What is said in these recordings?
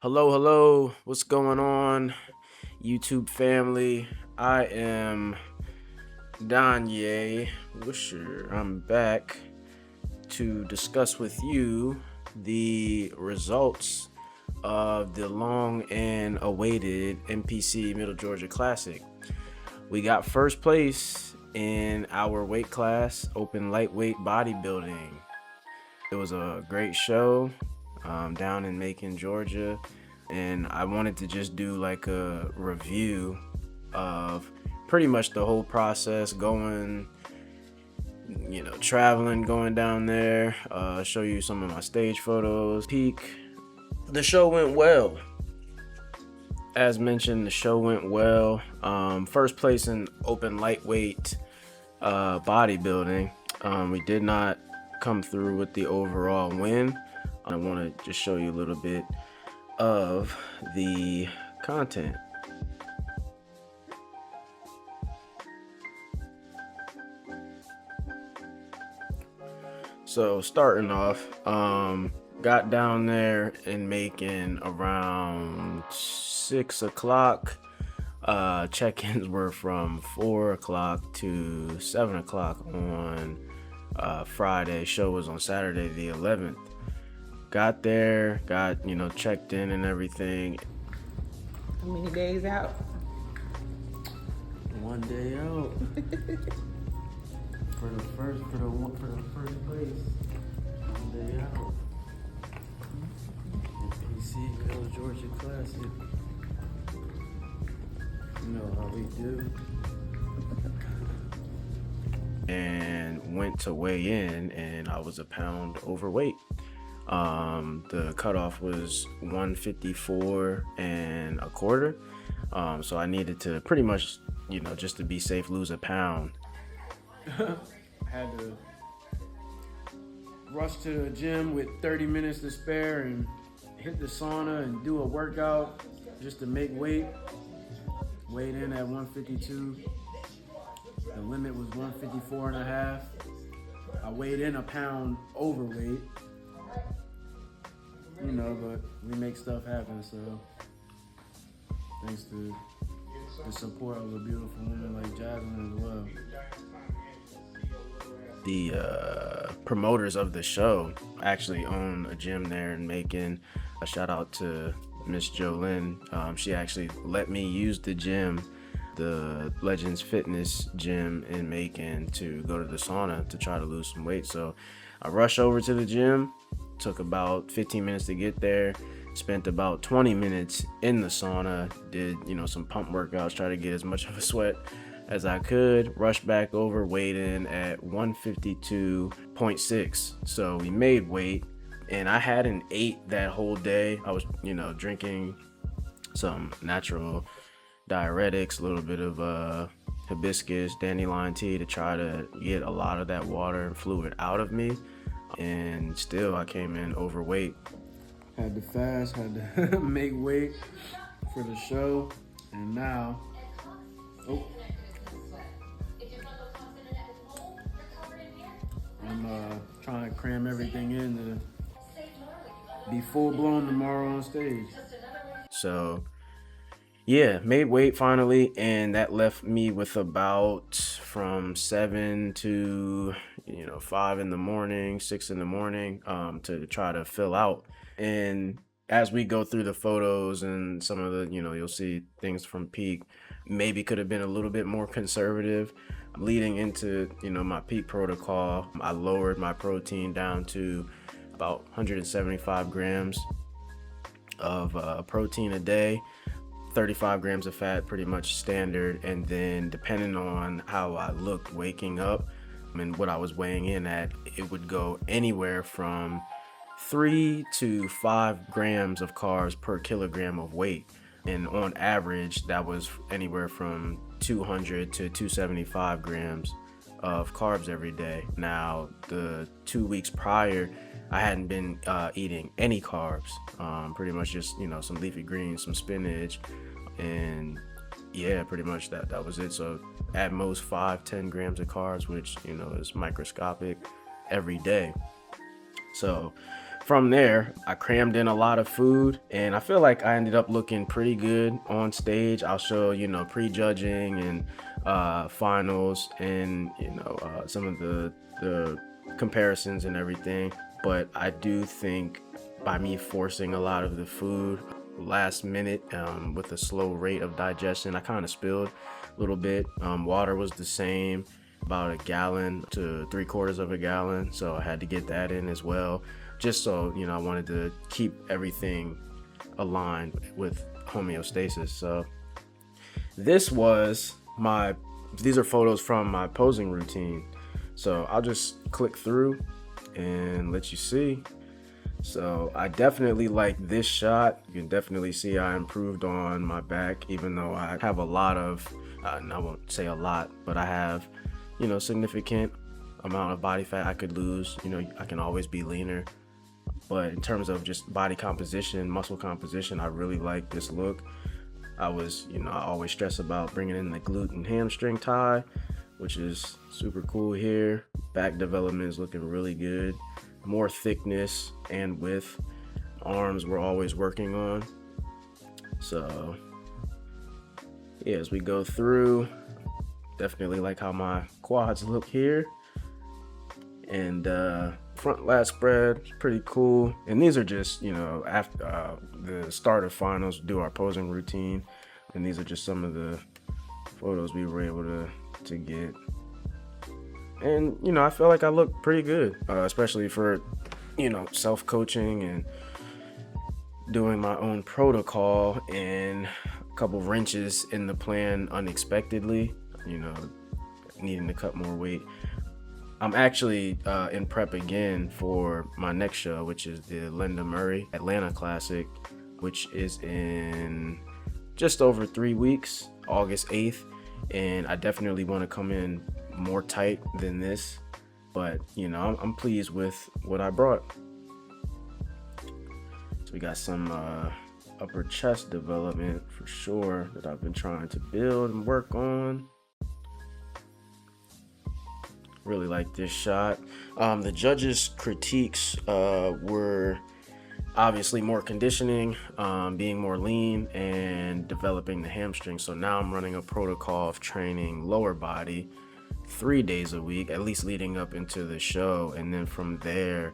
Hello, what's going on, YouTube family? I am Danye Wisher. I'm back to discuss with you the results of the long and awaited NPC Middle Georgia Classic. We got first place in our weight class, open lightweight bodybuilding. It was a great show down in Macon, Georgia, and I wanted to just do like a review of pretty much the whole process, traveling, going down there, show you some of my stage photos, peak. The show went well. As mentioned, the show went well. First place in open lightweight bodybuilding. We did not come through with the overall win. I want to just show you a little bit of the content. So starting off, got down there in Macon around 6 o'clock. Check-ins were from 4 o'clock to 7 o'clock on Friday. Show was on Saturday the 11th. Got there, checked in and everything. How many days out? 1 day out. for the first place. 1 day out. NPC Middle Georgia Classic. You know how we do. And went to weigh in, and I was a pound overweight. The cutoff was 154 and a quarter. So I needed to pretty much, just to be safe, lose a pound. Had to rush to the gym with 30 minutes to spare and hit the sauna and do a workout just to make weight. Weighed in at 152. The limit was 154 and a half. I weighed in a pound overweight. But we make stuff happen, so thanks to the support of a beautiful woman like Jasmine as well. The promoters of the show actually own a gym there in Macon. A shout out to Miss Jolynn. She actually let me use the gym, the Legends Fitness gym in Macon, to go to the sauna to try to lose some weight. So I rushed over to the gym. Took about 15 minutes to get there. Spent about 20 minutes in the sauna. Did, some pump workouts, try to get as much of a sweat as I could. Rushed back over, weighed in at 152.6. So we made weight, and I hadn't ate that whole day. I was, drinking some natural diuretics, a little bit of hibiscus, dandelion tea to try to get a lot of that water and fluid out of me. And still I came in overweight. Had to fast, had to make weight for the show. And now, I'm trying to cram everything in to be full blown tomorrow on stage. So yeah, made weight finally, and that left me with about from 7 to 5 in the morning, 6 in the morning, to try to fill out. And as we go through the photos and some of the, you'll see things from peak, maybe could have been a little bit more conservative. Leading into, my peak protocol, I lowered my protein down to about 175 grams of protein a day. 35 grams of fat, pretty much standard. And then depending on how I looked waking up and what I was weighing in at, it would go anywhere from 3 to 5 grams of carbs per kilogram of weight. And on average, that was anywhere from 200 to 275 grams of carbs every day. Now, the 2 weeks prior, I hadn't been eating any carbs, pretty much just, some leafy greens, some spinach, and yeah, pretty much that was it. So at most 5-10 grams of carbs, which, is microscopic every day. So from there, I crammed in a lot of food, and I feel like I ended up looking pretty good on stage. I'll show, you know, pre-judging and finals, and some of the comparisons and everything. But I do think by me forcing a lot of the food last minute with a slow rate of digestion, I kind of spilled a little bit. Water was the same, about 1 gallon to 3/4 of a gallon, so I had to get that in as well, just so, you know, I wanted to keep everything aligned with homeostasis. So these are photos from my posing routine, so I'll just click through and let you see. So I definitely like this shot. You can definitely see I improved on my back, even though I have a lot of and I won't say a lot, but I have, you know, significant amount of body fat I could lose. You know, I can always be leaner, but in terms of just body composition, muscle composition, I really like this look. I always stress about bringing in the glute and hamstring tie, which is super cool here. Back development is looking really good. More thickness and width. Arms we're always working on. So yeah, as we go through, definitely like how my quads look here. And front lat spread is pretty cool. And these are just, you know, after the start of finals, do our posing routine. And these are just some of the photos we were able to get. And, you know, I feel like I look pretty good, especially for, you know, self-coaching and doing my own protocol, and a couple wrenches in the plan unexpectedly, you know, needing to cut more weight. I'm actually in prep again for my next show, which is the Lenda Murray Atlanta Classic, which is in just over 3 weeks, August 8th. And I definitely want to come in more tight than this, but you know, I'm pleased with what I brought. So we got some upper chest development for sure that I've been trying to build and work on. Really like this shot. The judges' critiques were obviously more conditioning, being more lean, and developing the hamstring. So now I'm running a protocol of training lower body 3 days a week, at least leading up into the show. And then from there,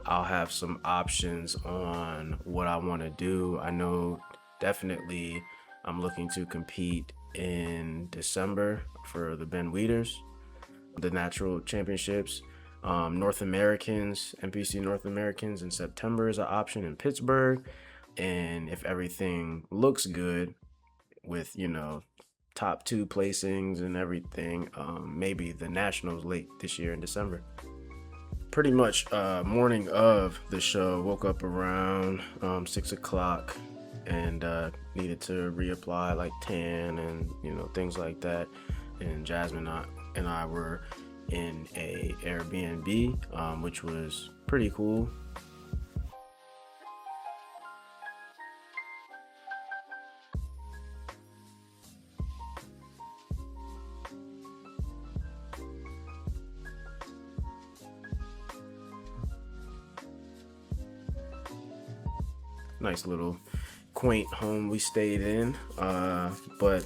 I'll have some options on what I want to do. I know definitely I'm looking to compete in December for the Ben Weeders, the natural championships. North Americans, NPC North Americans in September is an option in Pittsburgh. And if everything looks good with, you know, top 2 placings and everything, maybe the nationals late this year in December. Pretty much morning of the show, woke up around 6 o'clock and needed to reapply like tan and, you know, things like that. And Jasmine and I were in a Airbnb, which was pretty cool. Nice little quaint home we stayed in, but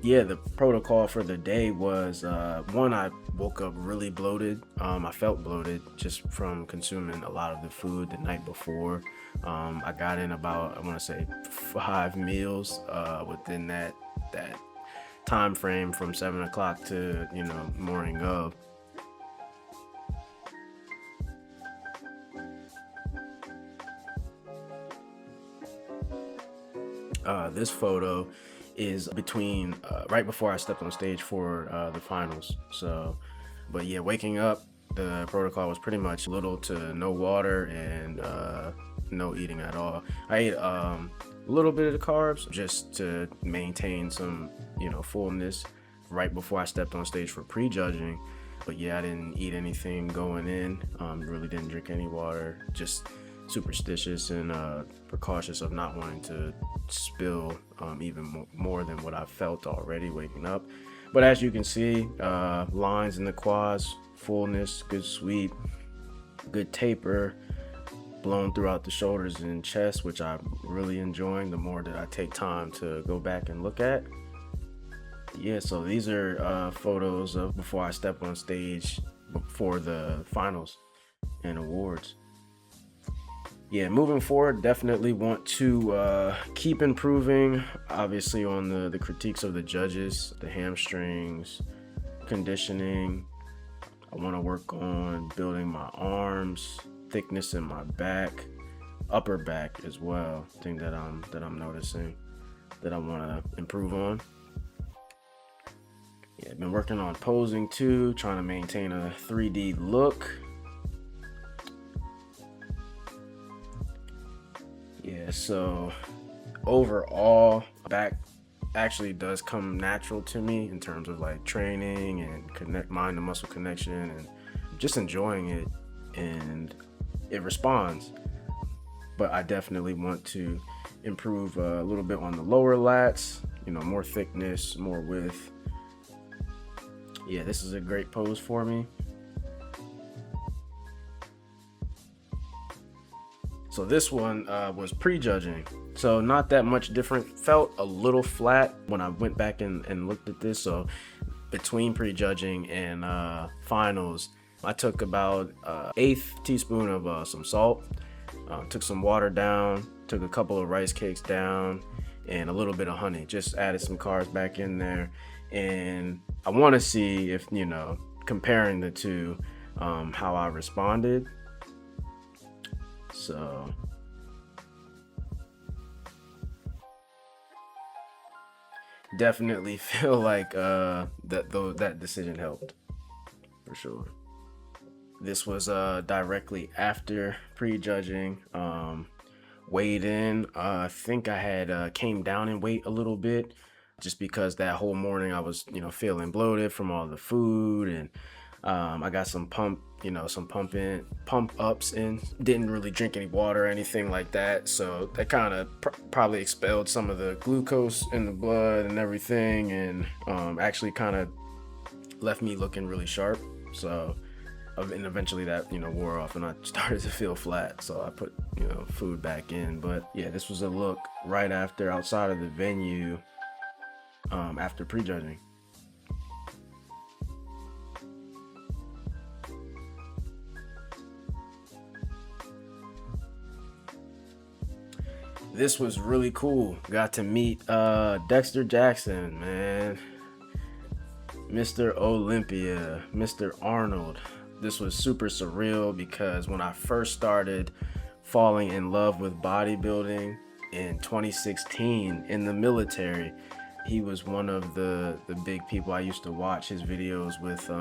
yeah, the protocol for the day was one, I woke up really bloated. I felt bloated just from consuming a lot of the food the night before. I got in about, I want to say 5 meals within that time frame from 7 o'clock to, you know, morning of. This photo is between right before I stepped on stage for the finals. So, but yeah, waking up, the protocol was pretty much little to no water and no eating at all. I ate a little bit of the carbs just to maintain some, you know, fullness right before I stepped on stage for prejudging. But yeah, I didn't eat anything going in. Really didn't drink any water. Just superstitious and precautious of not wanting to spill even more than what I felt already waking up. But as you can see, lines in the quads, fullness, good sweep, good taper, blown throughout the shoulders and chest, which I'm really enjoying the more that I take time to go back and look at. Yeah, so these are photos of before I step on stage for the finals and awards. Yeah, moving forward, definitely want to keep improving, obviously, on the critiques of the judges, the hamstrings, conditioning. I want to work on building my arms, thickness in my back, upper back as well. Thing that I'm noticing that I want to improve on. Yeah, I've been working on posing too, trying to maintain a 3D look. Yeah, so overall, back actually does come natural to me in terms of like training and mind to muscle connection and just enjoying it, and it responds. But I definitely want to improve a little bit on the lower lats, more thickness, more width. Yeah, this is a great pose for me. So this one was prejudging, so not that much different. Felt a little flat when I went back and looked at this. So between prejudging and finals, I took about 1/8 teaspoon of some salt, took some water down, took a couple of rice cakes down, and a little bit of honey. Just added some carbs back in there, and I want to see if, comparing the two, how I responded. So definitely feel like that decision helped for sure. This was directly after prejudging. Weighed in. I think I had came down in weight a little bit, just because that whole morning I was feeling bloated from all the food, and I got some pump ups in. Didn't really drink any water or anything like that, so that kind of probably expelled some of the glucose in the blood and everything, and actually kind of left me looking really sharp. So and eventually that wore off and I started to feel flat, so I put food back in. But yeah, this was a look right after, outside of the venue, after prejudging. This was really cool. Got to meet Dexter Jackson, man. Mr. Olympia, Mr. Arnold. This was super surreal because when I first started falling in love with bodybuilding in 2016 in the military, he was one of the big people I used to watch his videos with,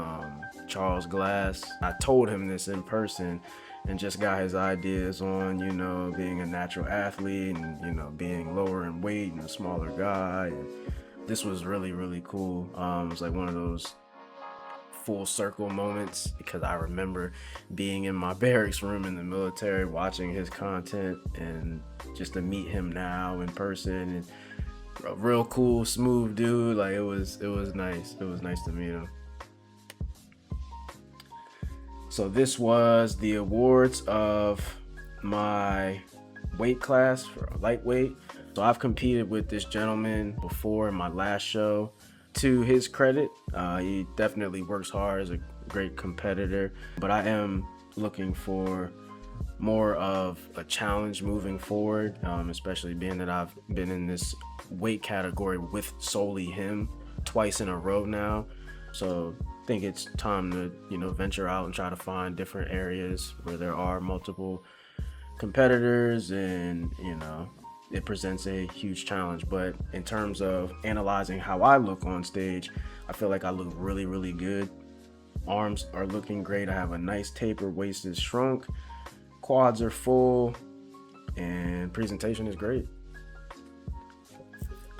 Charles Glass. I told him this in person and just got his ideas on, being a natural athlete and, being lower in weight and a smaller guy. And this was really, really cool. It was like one of those full circle moments, because I remember being in my barracks room in the military watching his content, and just to meet him now in person, and a real cool, smooth dude. Like it was nice. It was nice to meet him. So this was the awards of my weight class for lightweight. So I've competed with this gentleman before in my last show. To his credit, he definitely works hard, is a great competitor, but I am looking for more of a challenge moving forward, especially being that I've been in this weight category with solely him twice in a row now. So I think it's time to venture out and try to find different areas where there are multiple competitors, and it presents a huge challenge. But in terms of analyzing how I look on stage, I feel like I look really, really good. Arms are looking great. I have a nice taper, waist is shrunk, quads are full, and presentation is great.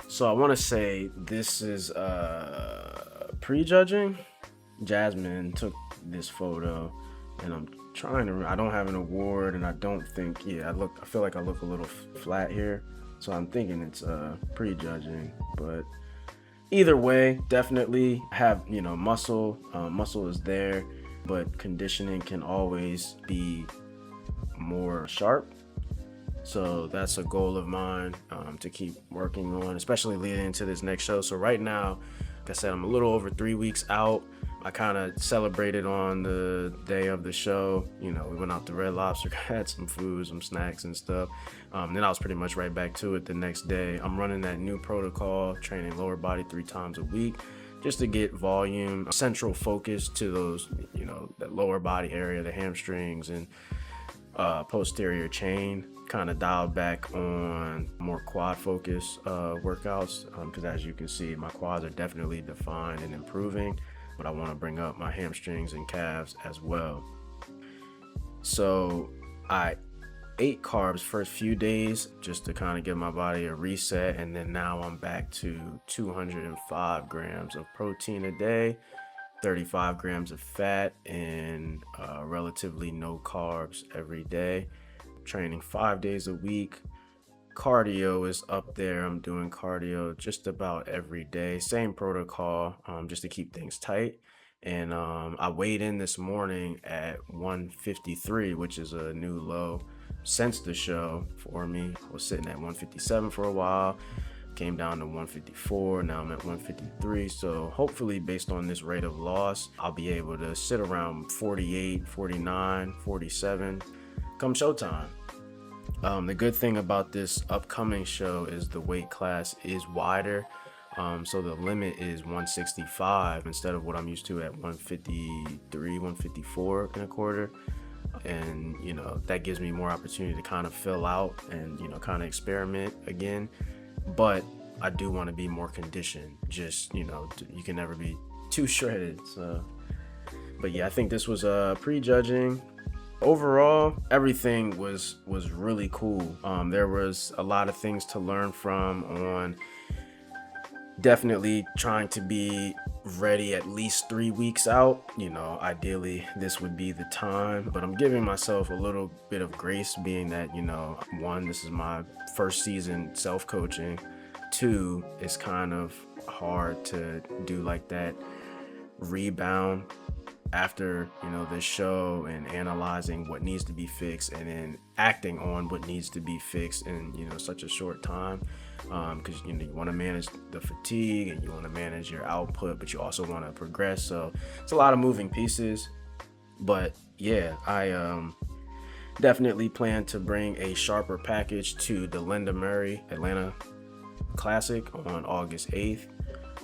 So I want to say this is prejudging. Jasmine took this photo, and I'm trying to, I don't have an award, and I don't think, I feel like I look a little flat here, so I'm thinking it's prejudging. But either way, definitely have muscle is there, but conditioning can always be more sharp. So that's a goal of mine, to keep working on, especially leading into this next show. So right now, like I said, I'm a little over 3 weeks out. I kind of celebrated on the day of the show. You know, we went out to Red Lobster, had some food, some snacks and stuff. Then I was pretty much right back to it the next day. I'm running that new protocol, training lower body 3 times a week, just to get volume, central focus to those, you know, that lower body area, the hamstrings and posterior chain, kind of dialed back on more quad focus workouts, because as you can see, my quads are definitely defined and improving, but I want to bring up my hamstrings and calves as well. So I ate carbs first few days just to kind of give my body a reset, and then now I'm back to 205 grams of protein a day, 35 grams of fat, and relatively no carbs every day. Training 5 days a week. Cardio is up there. I'm doing cardio just about every day. Same protocol, just to keep things tight. And I weighed in this morning at 153, which is a new low since the show for me. I was sitting at 157 for a while. Came down to 154, now I'm at 153. So hopefully, based on this rate of loss, I'll be able to sit around 48, 49, 47 come showtime. The good thing about this upcoming show is the weight class is wider. So the limit is 165 instead of what I'm used to at 153, 154 and a quarter. And, you know, that gives me more opportunity to kind of fill out and, you know, kind of experiment again. But I do want to be more conditioned. Just, you know, you can never be too shredded. So, but yeah, I think this was prejudging. Overall, everything was really cool. There was a lot of things to learn from on definitely trying to be ready at least 3 weeks out. You know, ideally this would be the time, but I'm giving myself a little bit of grace, being that, you know, 1, this is my first season self-coaching. 2, it's kind of hard to do like that rebound after, you know, this show and analyzing what needs to be fixed and then acting on what needs to be fixed in, you know, such a short time. Because, you know, you want to manage the fatigue and you want to manage your output, but you also want to progress. So it's a lot of moving pieces. But yeah, I definitely plan to bring a sharper package to the Lenda Murray Atlanta Classic on August 8th.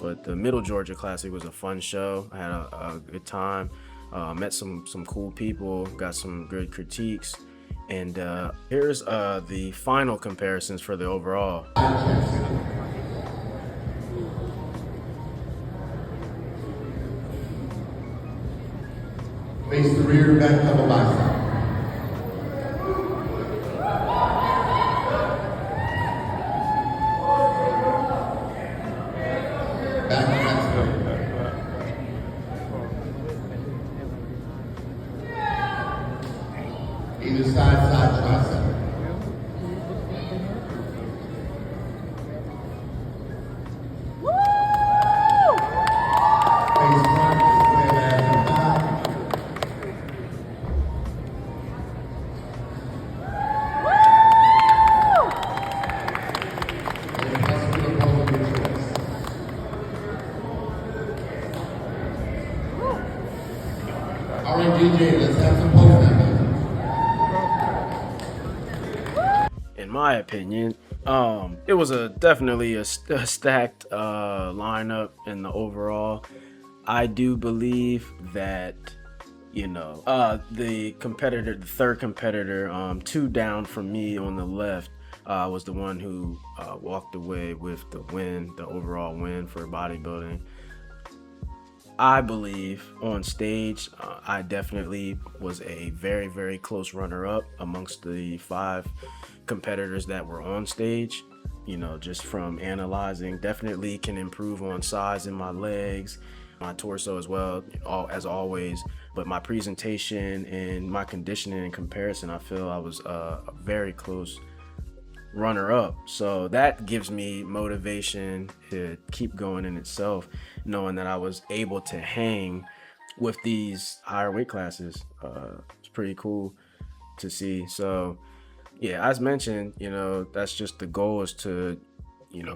But the Middle Georgia Classic was a fun show. I had a good time. Met some cool people, got some good critiques. And here's the final comparisons for the overall. Face the rear, back double bicep. Back tricep. Either side tricep. Face front, square ass and back. And press to the pose of your choice. All right, DJ, let's have some post now. In my opinion, it was definitely a stacked lineup in the overall. I do believe that, you know, the third competitor, 2 down from me on the left, was the one who walked away with the win, the overall win for bodybuilding. I believe on stage, I definitely was a very, very close runner-up amongst the 5 competitors that were on stage. You know, just from analyzing, definitely can improve on size in my legs, my torso as well, as always. But my presentation and my conditioning in comparison, I feel I was a very close runner-up. So that gives me motivation to keep going in itself, knowing that I was able to hang with these higher weight classes. It's pretty cool. to see. So yeah, as mentioned, that's just the goal, is to,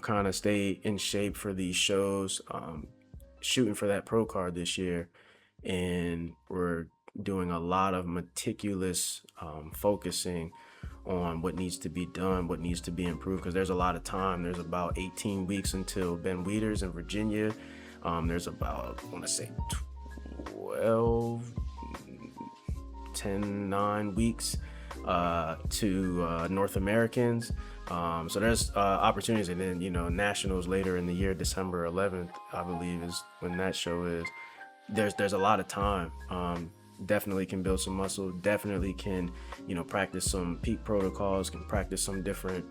kind of stay in shape for these shows, shooting for that pro card this year. And we're doing a lot of meticulous focusing on what needs to be done, what needs to be improved, because there's a lot of time. There's about 18 weeks until Ben Weeders in Virginia. There's about, I want to say 12, 10, 9 weeks to North Americans. So there's opportunities, and then nationals later in the year, December 11th, I believe, is when that show is. There's a lot of time. Definitely can build some muscle. Definitely can practice some peak protocols. Can practice some different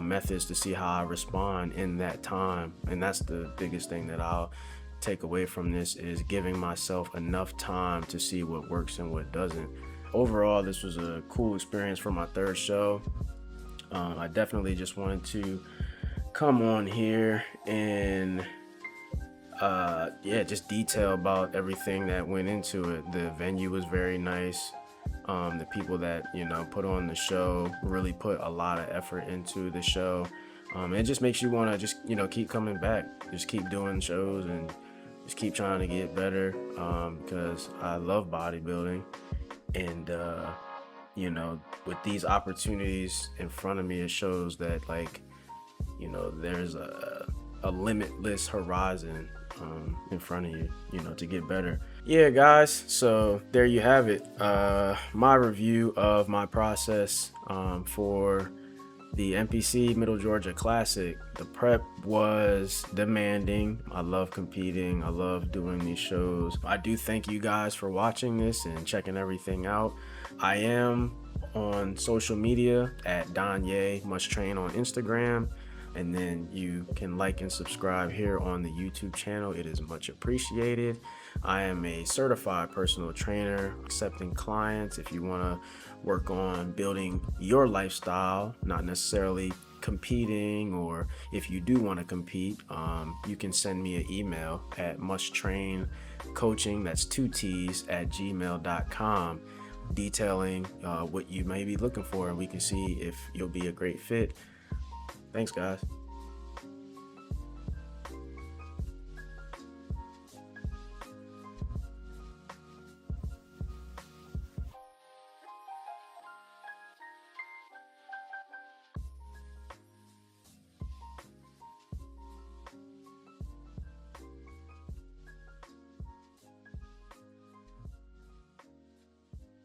methods to see how I respond in that time. And that's the biggest thing that I'll take away from this, is giving myself enough time to see what works and what doesn't. Overall, this was a cool experience for my third show. I definitely just wanted to come on here and just detail about everything that went into it. The venue was very nice. The people that put on the show really put a lot of effort into the show. It just makes you want to just keep coming back, just keep doing shows, and just keep trying to get better, because I love bodybuilding. And with these opportunities in front of me, it shows that there's a limitless horizon in front of you, to get better. Yeah, guys, so there you have it. My review of my process for the NPC Middle Georgia Classic. The prep was demanding. I love competing. I love doing these shows. I do thank you guys for watching this and checking everything out. I am on social media at Donye Must Train on Instagram. And then you can like and subscribe here on the YouTube channel. It is much appreciated. I am a certified personal trainer, accepting clients. If you want to work on building your lifestyle, not necessarily competing, or if you do want to compete, you can send me an email at musttraincoaching, that's 2 T's, @gmail.com, detailing what you may be looking for, and we can see if you'll be a great fit. Thanks, guys.